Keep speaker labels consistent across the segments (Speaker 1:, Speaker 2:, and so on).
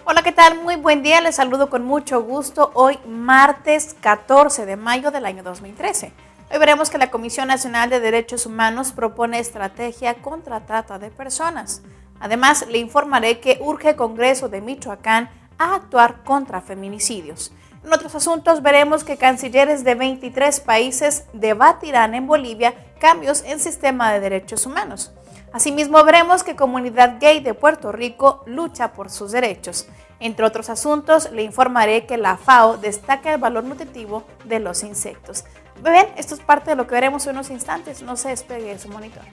Speaker 1: Hola, ¿qué tal? Muy buen día, les saludo con mucho gusto hoy martes 14 de mayo del año 2013. Hoy veremos que la Comisión Nacional de Derechos Humanos propone estrategia contra trata de personas. Además, le informaré que urge Congreso de Michoacán a actuar contra feminicidios. En otros asuntos veremos que cancilleres de 23 países debatirán en Bolivia cambios en sistema de derechos humanos. Asimismo, veremos que comunidad gay de Puerto Rico lucha por sus derechos. Entre otros asuntos, le informaré que la FAO destaca el valor nutritivo de los insectos. Bien, esto es parte de lo que veremos en unos instantes. No se despegue de su monitor.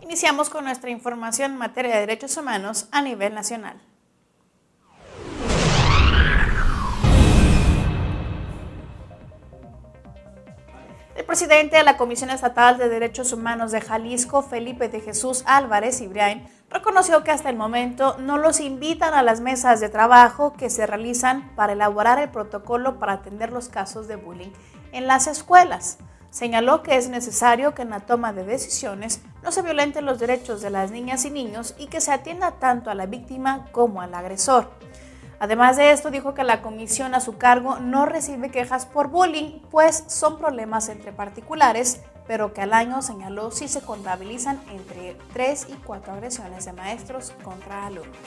Speaker 1: Iniciamos con nuestra información en materia de derechos humanos a nivel nacional. El presidente de la Comisión Estatal de Derechos Humanos de Jalisco, Felipe de Jesús Álvarez Ibrián, reconoció que hasta el momento no los invitan a las mesas de trabajo que se realizan para elaborar el protocolo para atender los casos de bullying en las escuelas. Señaló que es necesario que en la toma de decisiones no se violenten los derechos de las niñas y niños y que se atienda tanto a la víctima como al agresor. Además de esto, dijo que la comisión a su cargo no recibe quejas por bullying, pues son problemas entre particulares, pero que al año, señaló, sí se contabilizan entre 3 y 4 agresiones de maestros contra alumnos.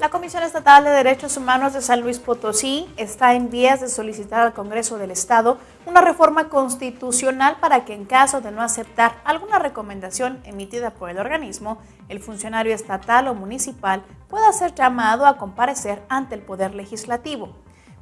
Speaker 1: La Comisión Estatal de Derechos Humanos de San Luis Potosí está en vías de solicitar al Congreso del Estado una reforma constitucional para que en caso de no aceptar alguna recomendación emitida por el organismo, el funcionario estatal o municipal pueda ser llamado a comparecer ante el Poder Legislativo.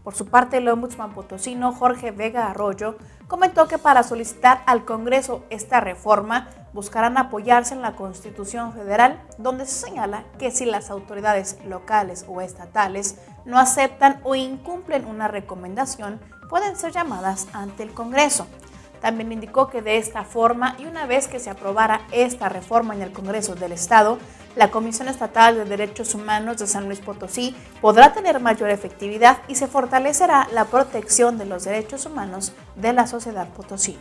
Speaker 1: Por su parte, el ombudsman potosino Jorge Vega Arroyo comentó que para solicitar al Congreso esta reforma buscarán apoyarse en la Constitución Federal, donde se señala que si las autoridades locales o estatales no aceptan o incumplen una recomendación, pueden ser llamadas ante el Congreso. También indicó que de esta forma, y una vez que se aprobara esta reforma en el Congreso del Estado, la Comisión Estatal de Derechos Humanos de San Luis Potosí podrá tener mayor efectividad y se fortalecerá la protección de los derechos humanos de la sociedad potosina.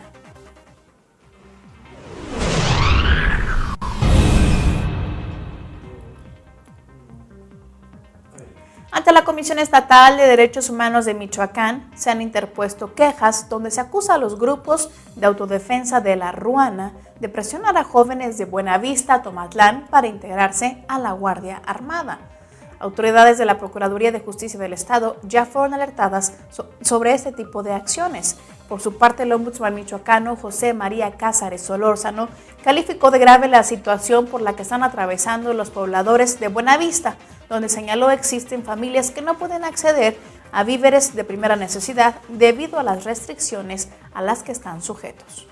Speaker 1: Ante la Comisión Estatal de Derechos Humanos de Michoacán se han interpuesto quejas donde se acusa a los grupos de autodefensa de La Ruana de presionar a jóvenes de Buenavista, Tomatlán, para integrarse a la Guardia Armada. Autoridades de la Procuraduría de Justicia del Estado ya fueron alertadas sobre este tipo de acciones. Por su parte, el ombudsman michoacano José María Cázares Solórzano calificó de grave la situación por la que están atravesando los pobladores de Buenavista, donde señaló existen familias que no pueden acceder a víveres de primera necesidad debido a las restricciones a las que están sujetos.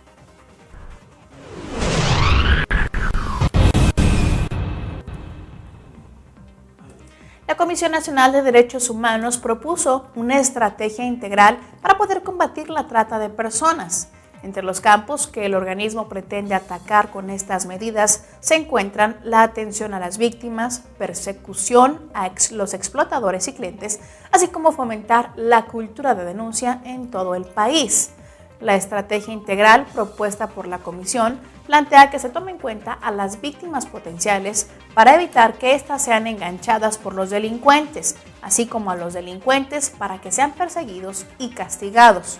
Speaker 1: La Comisión Nacional de Derechos Humanos propuso una estrategia integral para poder combatir la trata de personas. Entre los campos que el organismo pretende atacar con estas medidas se encuentran la atención a las víctimas, persecución a los explotadores y clientes, así como fomentar la cultura de denuncia en todo el país. La estrategia integral propuesta por la Comisión plantea que se tome en cuenta a las víctimas potenciales para evitar que éstas sean enganchadas por los delincuentes, así como a los delincuentes para que sean perseguidos y castigados.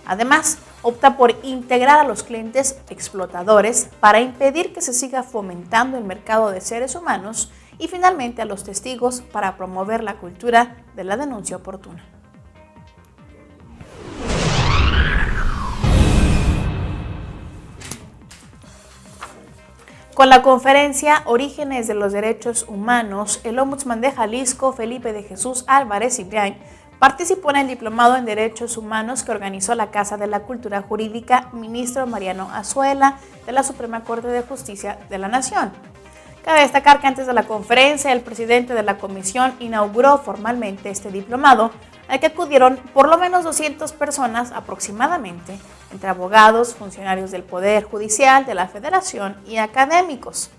Speaker 1: Además, opta por integrar a los clientes explotadores para impedir que se siga fomentando el mercado de seres humanos y finalmente a los testigos para promover la cultura de la denuncia oportuna. Con la conferencia Orígenes de los Derechos Humanos, el ombudsman de Jalisco, Felipe de Jesús Álvarez Ibrián, participó en el Diplomado en Derechos Humanos que organizó la Casa de la Cultura Jurídica ministro Mariano Azuela de la Suprema Corte de Justicia de la Nación. Cabe destacar que antes de la conferencia, el presidente de la comisión inauguró formalmente este diplomado, al que acudieron por lo menos 200 personas aproximadamente, entre abogados, funcionarios del Poder Judicial, de la Federación y académicos.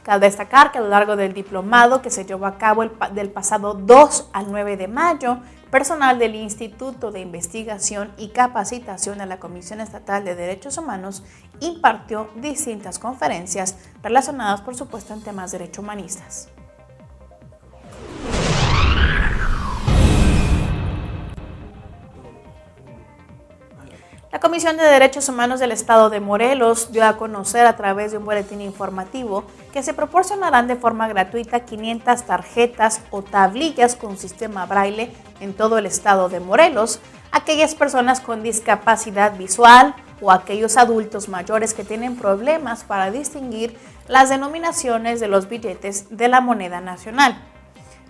Speaker 1: Cabe destacar que a lo largo del diplomado que se llevó a cabo del pasado 2 al 9 de mayo, personal del Instituto de Investigación y Capacitación de la Comisión Estatal de Derechos Humanos impartió distintas conferencias relacionadas, por supuesto, en temas de derechos humanistas. La Comisión de Derechos Humanos del Estado de Morelos dio a conocer a través de un boletín informativo que se proporcionarán de forma gratuita 500 tarjetas o tablillas con sistema braille en todo el estado de Morelos a aquellas personas con discapacidad visual o aquellos adultos mayores que tienen problemas para distinguir las denominaciones de los billetes de la moneda nacional.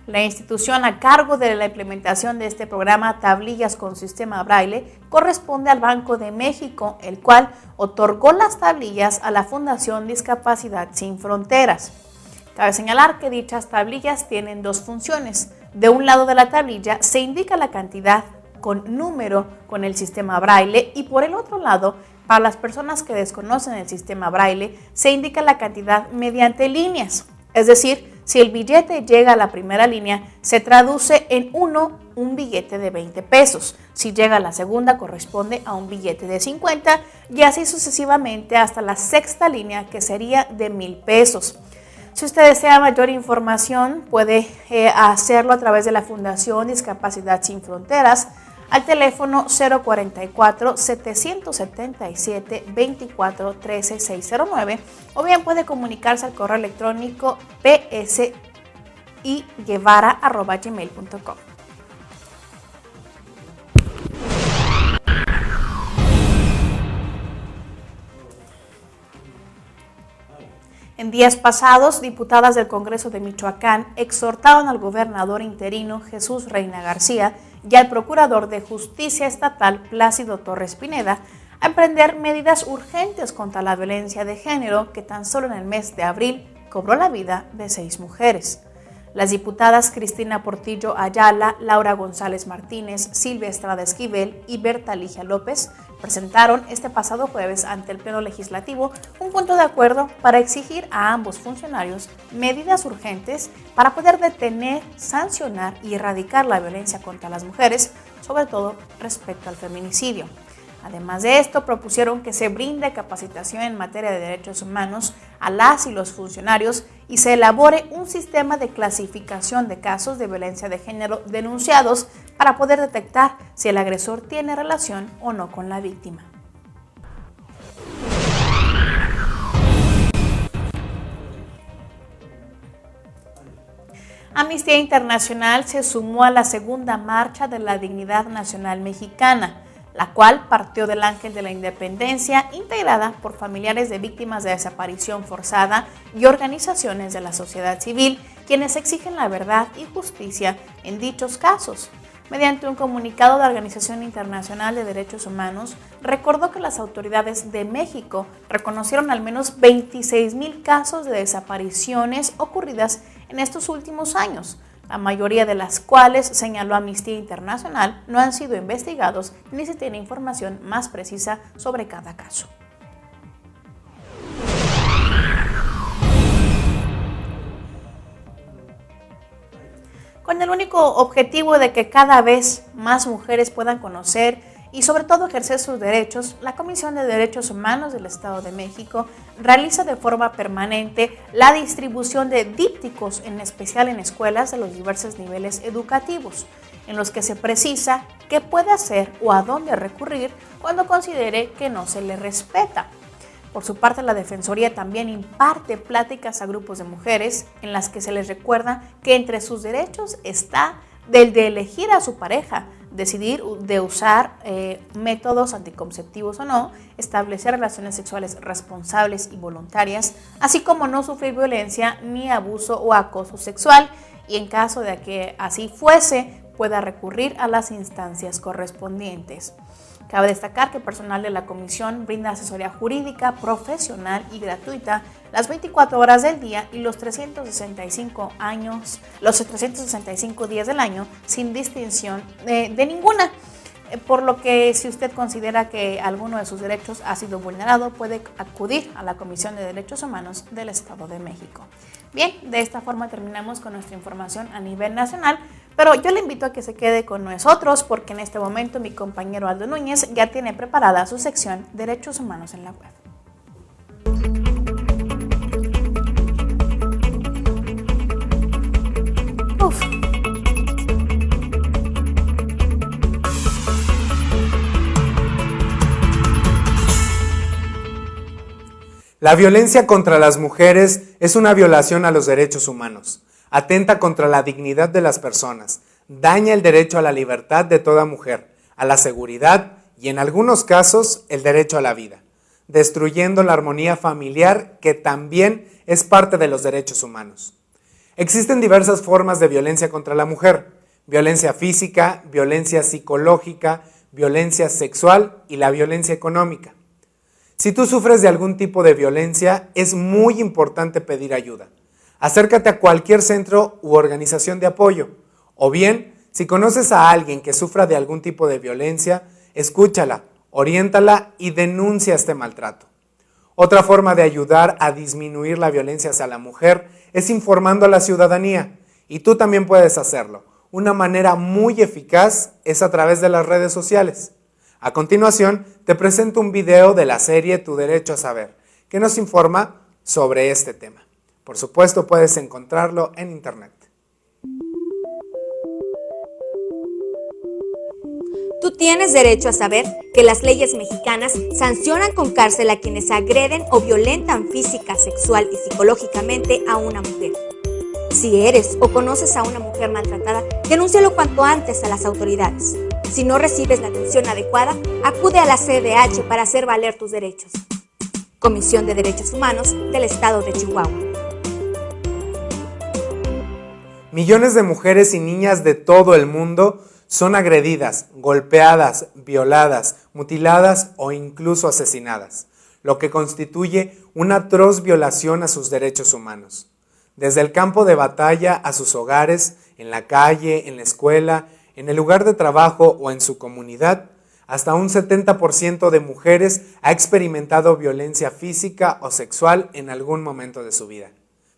Speaker 1: La institución a cargo de la implementación de este programa Tablillas con Sistema Braille corresponde al Banco de México, el cual otorgó las tablillas a la Fundación Discapacidad Sin Fronteras. Cabe señalar que dichas tablillas tienen dos funciones. De un lado de la tablilla se indica la cantidad con número con el sistema Braille y por el otro lado, para las personas que desconocen el sistema Braille, se indica la cantidad mediante líneas, es decir, si el billete llega a la primera línea, se traduce en un billete de 20 pesos. Si llega a la segunda, corresponde a un billete de 50 y así sucesivamente hasta la sexta línea, que sería de 1,000 pesos. Si usted desea mayor información, puede hacerlo a través de la Fundación Discapacidad Sin Fronteras al teléfono 044-777-2413-609 o bien puede comunicarse al correo electrónico psiguevara@gmail.com. En días pasados, diputadas del Congreso de Michoacán exhortaron al gobernador interino Jesús Reina García y al procurador de Justicia Estatal Plácido Torres Pineda a emprender medidas urgentes contra la violencia de género que tan solo en el mes de abril cobró la vida de 6 mujeres. Las diputadas Cristina Portillo Ayala, Laura González Martínez, Silvia Estrada Esquivel y Berta Ligia López presentaron este pasado jueves ante el Pleno Legislativo un punto de acuerdo para exigir a ambos funcionarios medidas urgentes para poder detener, sancionar y erradicar la violencia contra las mujeres, sobre todo respecto al feminicidio. Además de esto, propusieron que se brinde capacitación en materia de derechos humanos a las y los funcionarios y se elabore un sistema de clasificación de casos de violencia de género denunciados para poder detectar si el agresor tiene relación o no con la víctima. Amnistía Internacional se sumó a la segunda marcha de la Dignidad Nacional Mexicana, la cual partió del Ángel de la Independencia, integrada por familiares de víctimas de desaparición forzada y organizaciones de la sociedad civil, quienes exigen la verdad y justicia en dichos casos. Mediante un comunicado, la Organización Internacional de Derechos Humanos recordó que las autoridades de México reconocieron al menos 26,000 casos de desapariciones ocurridas en estos últimos años, la mayoría de las cuales, señaló Amnistía Internacional, no han sido investigados ni se tiene información más precisa sobre cada caso. Con el único objetivo de que cada vez más mujeres puedan conocer y sobre todo ejercer sus derechos, la Comisión de Derechos Humanos del Estado de México realiza de forma permanente la distribución de dípticos, en especial en escuelas de los diversos niveles educativos, en los que se precisa qué puede hacer o a dónde recurrir cuando considere que no se le respeta. Por su parte, la Defensoría también imparte pláticas a grupos de mujeres en las que se les recuerda que entre sus derechos está del de elegir a su pareja, decidir de usar métodos anticonceptivos o no, establecer relaciones sexuales responsables y voluntarias, así como no sufrir violencia ni abuso o acoso sexual y en caso de que así fuese, pueda recurrir a las instancias correspondientes. Cabe destacar que el personal de la comisión brinda asesoría jurídica, profesional y gratuita las 24 horas del día y los 365 días del año sin distinción de ninguna. por lo que si usted considera que alguno de sus derechos ha sido vulnerado, puede acudir a la Comisión de Derechos Humanos del Estado de México. Bien, de esta forma terminamos con nuestra información a nivel nacional, pero yo le invito a que se quede con nosotros porque en este momento mi compañero Aldo Núñez ya tiene preparada su sección Derechos Humanos en la Web.
Speaker 2: La violencia contra las mujeres es una violación a los derechos humanos, atenta contra la dignidad de las personas, daña el derecho a la libertad de toda mujer, a la seguridad y en algunos casos el derecho a la vida, destruyendo la armonía familiar que también es parte de los derechos humanos. Existen diversas formas de violencia contra la mujer: violencia física, violencia psicológica, violencia sexual y la violencia económica. Si tú sufres de algún tipo de violencia, es muy importante pedir ayuda. Acércate a cualquier centro u organización de apoyo. O bien, si conoces a alguien que sufra de algún tipo de violencia, escúchala, oriéntala y denuncia este maltrato. Otra forma de ayudar a disminuir la violencia hacia la mujer es informando a la ciudadanía, y tú también puedes hacerlo. Una manera muy eficaz es a través de las redes sociales. A continuación, te presento un video de la serie Tu Derecho a Saber, que nos informa sobre este tema. Por supuesto, puedes encontrarlo en internet.
Speaker 3: Tú tienes derecho a saber que las leyes mexicanas sancionan con cárcel a quienes agreden o violentan física, sexual y psicológicamente a una mujer. Si eres o conoces a una mujer maltratada, denúncialo cuanto antes a las autoridades. Si no recibes la atención adecuada, acude a la CDH para hacer valer tus derechos. Comisión de Derechos Humanos del Estado de Chihuahua.
Speaker 2: Millones de mujeres y niñas de todo el mundo son agredidas, golpeadas, violadas, mutiladas o incluso asesinadas, lo que constituye una atroz violación a sus derechos humanos. Desde el campo de batalla a sus hogares, en la calle, en la escuela, en el lugar de trabajo o en su comunidad, hasta un 70% de mujeres ha experimentado violencia física o sexual en algún momento de su vida.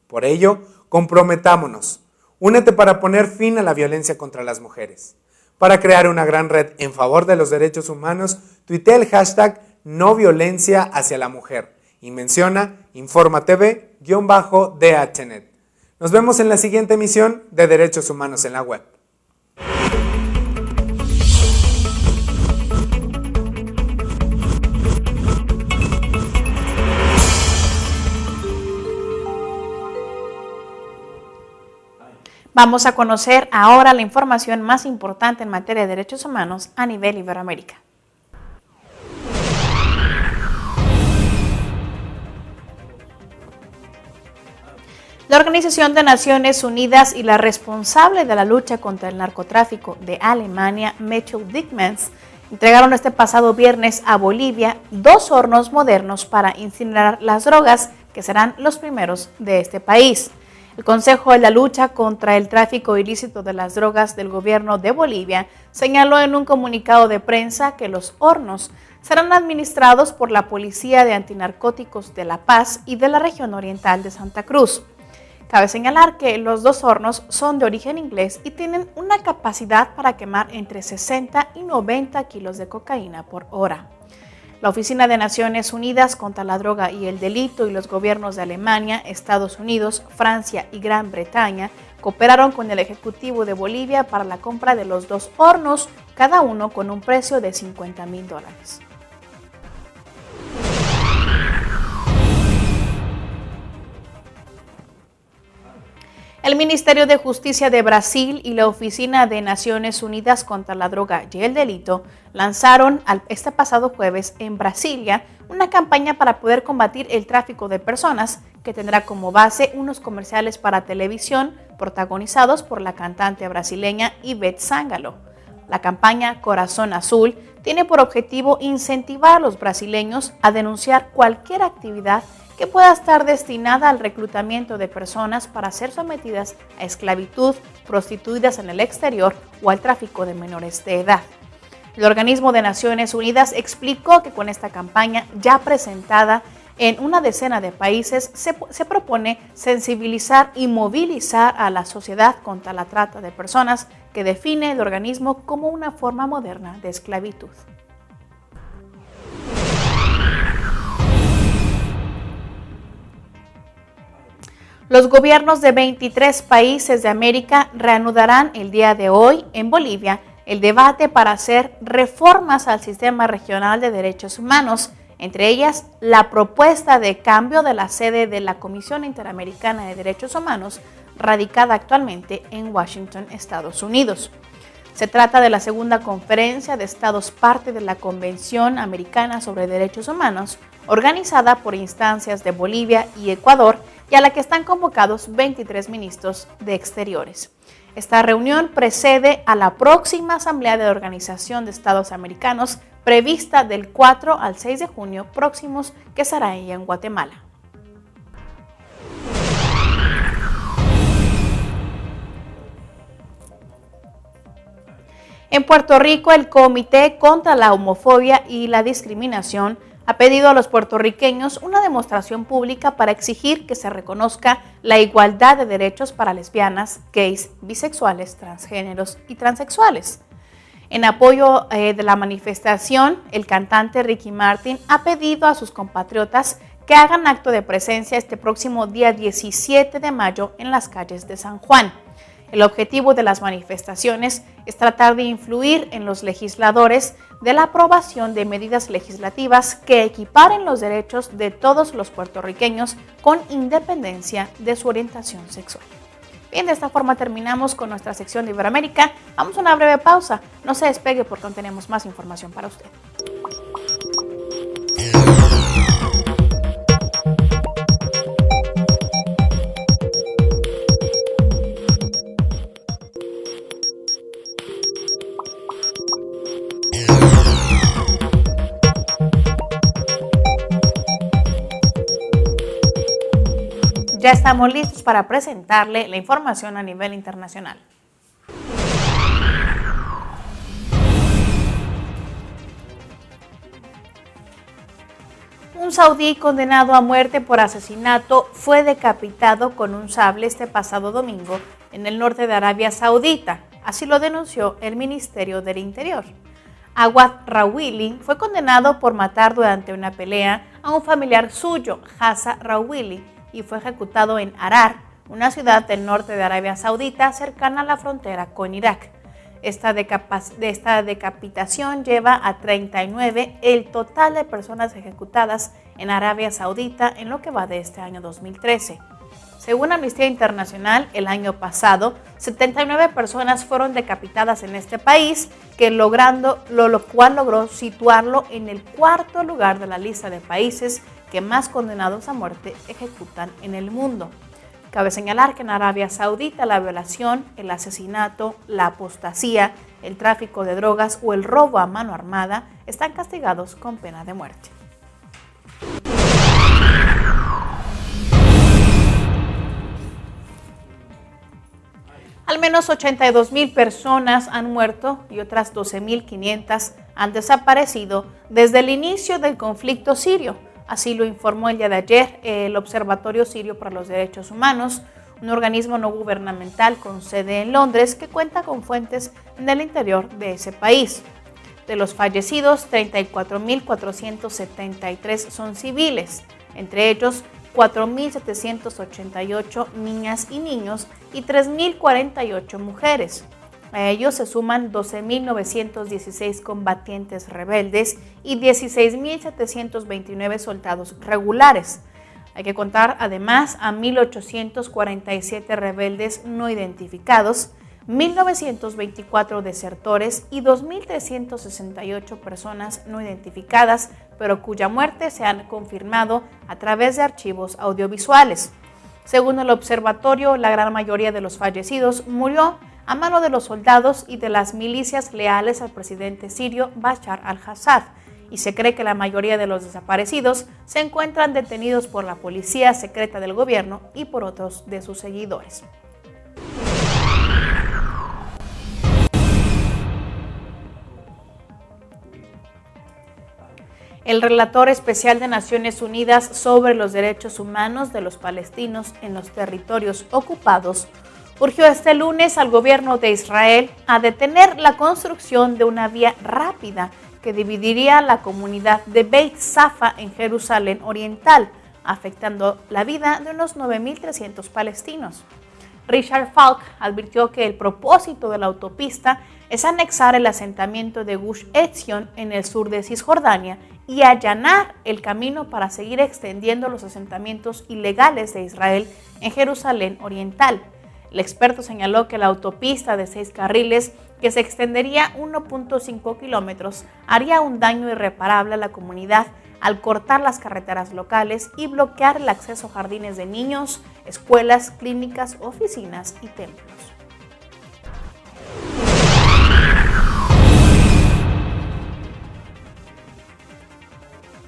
Speaker 2: Por ello, comprometámonos. Únete para poner fin a la violencia contra las mujeres. Para crear una gran red en favor de los derechos humanos, tuitea el hashtag No Violencia hacia la Mujer y menciona InformaTV-DHNet. Nos vemos en la siguiente emisión de Derechos Humanos en la Web.
Speaker 1: Vamos a conocer ahora la información más importante en materia de derechos humanos a nivel Iberoamérica. La Organización de Naciones Unidas y la responsable de la lucha contra el narcotráfico de Alemania, Mitchell Dickmans, entregaron este pasado viernes a Bolivia 2 hornos modernos para incinerar las drogas, que serán los primeros de este país. El Consejo de la Lucha contra el Tráfico Ilícito de las Drogas del Gobierno de Bolivia señaló en un comunicado de prensa que los hornos serán administrados por la Policía de Antinarcóticos de La Paz y de la región oriental de Santa Cruz. Cabe señalar que los 2 hornos son de origen inglés y tienen una capacidad para quemar entre 60 y 90 kilos de cocaína por hora. La Oficina de Naciones Unidas contra la Droga y el Delito y los gobiernos de Alemania, Estados Unidos, Francia y Gran Bretaña cooperaron con el Ejecutivo de Bolivia para la compra de los 2 hornos, cada uno con un precio de $50,000. El Ministerio de Justicia de Brasil y la Oficina de Naciones Unidas contra la Droga y el Delito lanzaron este pasado jueves en Brasilia una campaña para poder combatir el tráfico de personas que tendrá como base unos comerciales para televisión protagonizados por la cantante brasileña Ivete Sangalo. La campaña Corazón Azul tiene por objetivo incentivar a los brasileños a denunciar cualquier actividad que pueda estar destinada al reclutamiento de personas para ser sometidas a esclavitud, prostituidas en el exterior o al tráfico de menores de edad. El organismo de Naciones Unidas explicó que con esta campaña ya presentada en una decena de países se propone sensibilizar y movilizar a la sociedad contra la trata de personas, que define el organismo como una forma moderna de esclavitud. Los gobiernos de 23 países de América reanudarán el día de hoy en Bolivia el debate para hacer reformas al sistema regional de derechos humanos, entre ellas la propuesta de cambio de la sede de la Comisión Interamericana de Derechos Humanos, radicada actualmente en Washington, Estados Unidos. Se trata de la segunda conferencia de estados parte de la Convención Americana sobre Derechos Humanos, organizada por instancias de Bolivia y Ecuador, y a la que están convocados 23 ministros de Exteriores. Esta reunión precede a la próxima Asamblea de la Organización de Estados Americanos, prevista del 4 al 6 de junio próximos, que será en Guatemala. En Puerto Rico, el Comité contra la Homofobia y la Discriminación ha pedido a los puertorriqueños una demostración pública para exigir que se reconozca la igualdad de derechos para lesbianas, gays, bisexuales, transgéneros y transexuales. En apoyo de la manifestación, el cantante Ricky Martin ha pedido a sus compatriotas que hagan acto de presencia este próximo día 17 de mayo en las calles de San Juan. El objetivo de las manifestaciones es tratar de influir en los legisladores de la aprobación de medidas legislativas que equiparen los derechos de todos los puertorriqueños con independencia de su orientación sexual. Bien, de esta forma terminamos con nuestra sección de Iberoamérica. Vamos a una breve pausa. No se despegue porque aún tenemos más información para usted. Ya estamos listos para presentarle la información a nivel internacional. Un saudí condenado a muerte por asesinato fue decapitado con un sable este pasado domingo en el norte de Arabia Saudita, así lo denunció el Ministerio del Interior. Awad Rawili fue condenado por matar durante una pelea a un familiar suyo, Hassan Rawili, y fue ejecutado en Arar, una ciudad del norte de Arabia Saudita cercana a la frontera con Irak. Esta decapitación lleva a 39 el total de personas ejecutadas en Arabia Saudita en lo que va de este año 2013. Según Amnistía Internacional, el año pasado, 79 personas fueron decapitadas en este país, lo cual logró situarlo en el cuarto lugar de la lista de países que más condenados a muerte ejecutan en el mundo. Cabe señalar que en Arabia Saudita la violación, el asesinato, la apostasía, el tráfico de drogas o el robo a mano armada están castigados con pena de muerte. Al menos 82,000 personas han muerto y otras 12,500 han desaparecido desde el inicio del conflicto sirio. Así lo informó el día de ayer el Observatorio Sirio para los Derechos Humanos, un organismo no gubernamental con sede en Londres que cuenta con fuentes en el interior de ese país. De los fallecidos, 34,473 son civiles, entre ellos 4,788 niñas y niños y 3,048 mujeres. A ellos se suman 12,916 combatientes rebeldes y 16,729 soldados regulares. Hay que contar además a 1,847 rebeldes no identificados, 1,924 desertores y 2,368 personas no identificadas, pero cuya muerte se han confirmado a través de archivos audiovisuales. Según el observatorio, la gran mayoría de los fallecidos murió a mano de los soldados y de las milicias leales al presidente sirio Bashar al-Assad, y se cree que la mayoría de los desaparecidos se encuentran detenidos por la policía secreta del gobierno y por otros de sus seguidores. El relator especial de Naciones Unidas sobre los derechos humanos de los palestinos en los territorios ocupados urgió este lunes al gobierno de Israel a detener la construcción de una vía rápida que dividiría la comunidad de Beit Safa en Jerusalén Oriental, afectando la vida de unos 9.300 palestinos. Richard Falk advirtió que el propósito de la autopista es anexar el asentamiento de Gush Etzion en el sur de Cisjordania y allanar el camino para seguir extendiendo los asentamientos ilegales de Israel en Jerusalén Oriental. El experto señaló que la autopista de 6 carriles, que se extendería 1.5 kilómetros, haría un daño irreparable a la comunidad al cortar las carreteras locales y bloquear el acceso a jardines de niños, escuelas, clínicas, oficinas y templos.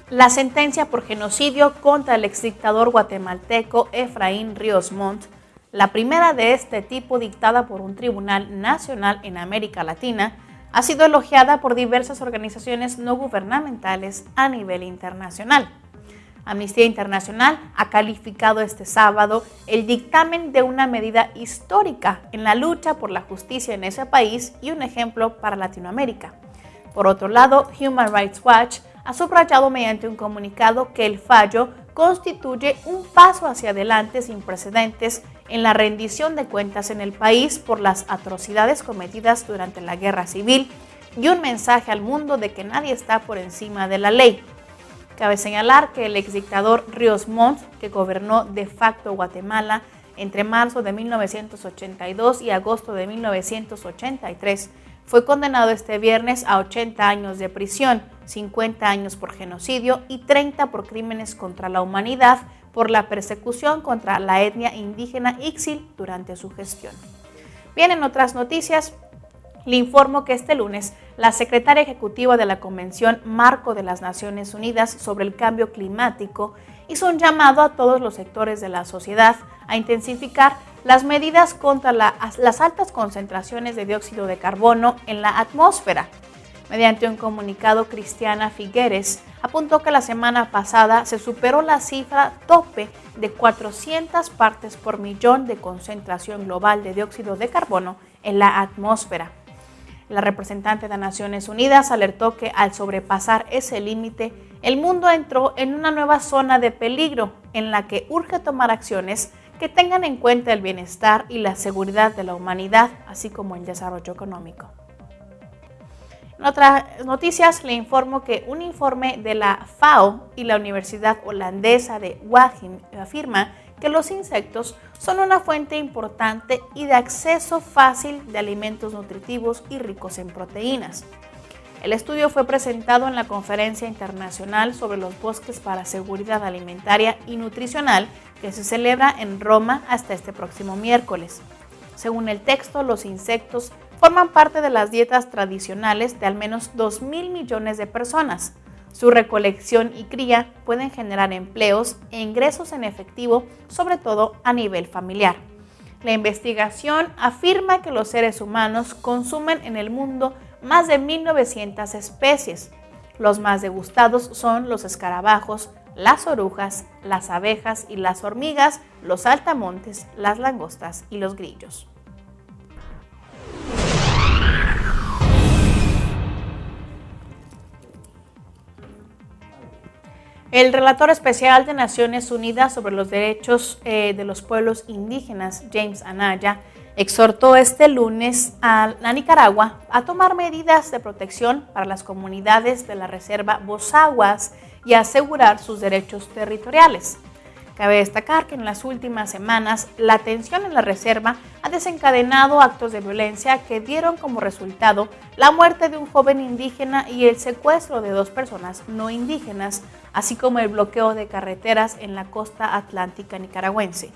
Speaker 1: La sentencia por genocidio contra el exdictador guatemalteco Efraín Ríos Montt, la primera de este tipo dictada por un tribunal nacional en América Latina, ha sido elogiada por diversas organizaciones no gubernamentales a nivel internacional. Amnistía Internacional ha calificado este sábado el dictamen de una medida histórica en la lucha por la justicia en ese país y un ejemplo para Latinoamérica. Por otro lado, Human Rights Watch ha subrayado mediante un comunicado que el fallo constituye un paso hacia adelante sin precedentes en la rendición de cuentas en el país por las atrocidades cometidas durante la Guerra Civil y un mensaje al mundo de que nadie está por encima de la ley. Cabe señalar que el exdictador Ríos Montt, que gobernó de facto Guatemala entre marzo de 1982 y agosto de 1983, fue condenado este viernes a 80 años de prisión, 50 años por genocidio y 30 por crímenes contra la humanidad por la persecución contra la etnia indígena Ixil durante su gestión. Bien, en otras noticias, le informo que este lunes la secretaria ejecutiva de la Convención Marco de las Naciones Unidas sobre el Cambio Climático hizo un llamado a todos los sectores de la sociedad a intensificar las medidas contra las altas concentraciones de dióxido de carbono en la atmósfera. Mediante un comunicado, Cristiana Figueres apuntó que la semana pasada se superó la cifra tope de 400 partes por millón de concentración global de dióxido de carbono en la atmósfera. La representante de Naciones Unidas alertó que al sobrepasar ese límite, el mundo entró en una nueva zona de peligro en la que urge tomar acciones que tengan en cuenta el bienestar y la seguridad de la humanidad, así como el desarrollo económico. En otras noticias, le informo que un informe de la FAO y la Universidad Holandesa de Wageningen afirma que los insectos son una fuente importante y de acceso fácil de alimentos nutritivos y ricos en proteínas. El estudio fue presentado en la Conferencia Internacional sobre los Bosques para Seguridad Alimentaria y Nutricional que se celebra en Roma hasta este próximo miércoles. Según el texto, los insectos forman parte de las dietas tradicionales de al menos 2.000 millones de personas. Su recolección y cría pueden generar empleos e ingresos en efectivo, sobre todo a nivel familiar. La investigación afirma que los seres humanos consumen en el mundo más de 1.900 especies. Los más degustados son los escarabajos, las orujas, las abejas y las hormigas, los saltamontes, las langostas y los grillos. El relator especial de Naciones Unidas sobre los derechos de los pueblos indígenas, James Anaya, exhortó este lunes a Nicaragua a tomar medidas de protección para las comunidades de la reserva Bozaguas y a asegurar sus derechos territoriales. Cabe destacar que en las últimas semanas la tensión en la reserva ha desencadenado actos de violencia que dieron como resultado la muerte de un joven indígena y el secuestro de 2 personas no indígenas, así como el bloqueo de carreteras en la costa atlántica nicaragüense.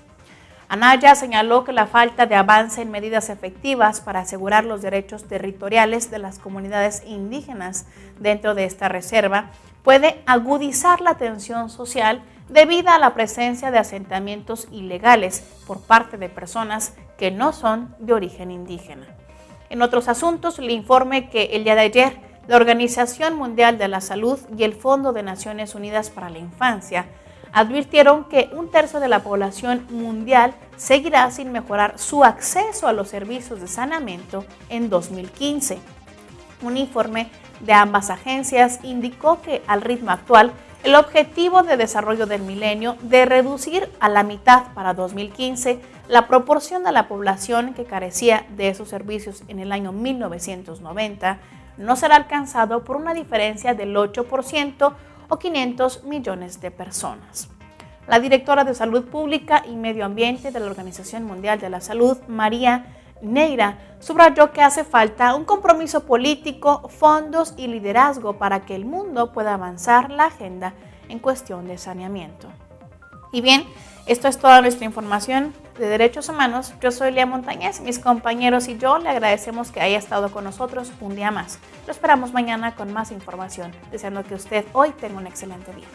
Speaker 1: Anaya señaló que la falta de avance en medidas efectivas para asegurar los derechos territoriales de las comunidades indígenas dentro de esta reserva puede agudizar la tensión social debido a la presencia de asentamientos ilegales por parte de personas que no son de origen indígena. En otros asuntos, le informe que el día de ayer La Organización Mundial de la Salud y el Fondo de Naciones Unidas para la Infancia advirtieron que 1/3 de la población mundial seguirá sin mejorar su acceso a los servicios de saneamiento en 2015. Un informe de ambas agencias indicó que al ritmo actual, el objetivo de desarrollo del milenio de reducir a la mitad para 2015 la proporción de la población que carecía de esos servicios en el año 1990 no será alcanzado por una diferencia del 8% o 500 millones de personas. La directora de Salud Pública y Medio Ambiente de la Organización Mundial de la Salud, María Neira, subrayó que hace falta un compromiso político, fondos y liderazgo para que el mundo pueda avanzar la agenda en cuestión de saneamiento. Y bien, esto es toda nuestra información de derechos humanos. Yo soy Lía Montañez, mis compañeros y yo le agradecemos que haya estado con nosotros un día más. Lo esperamos mañana con más información, deseando que usted hoy tenga un excelente día.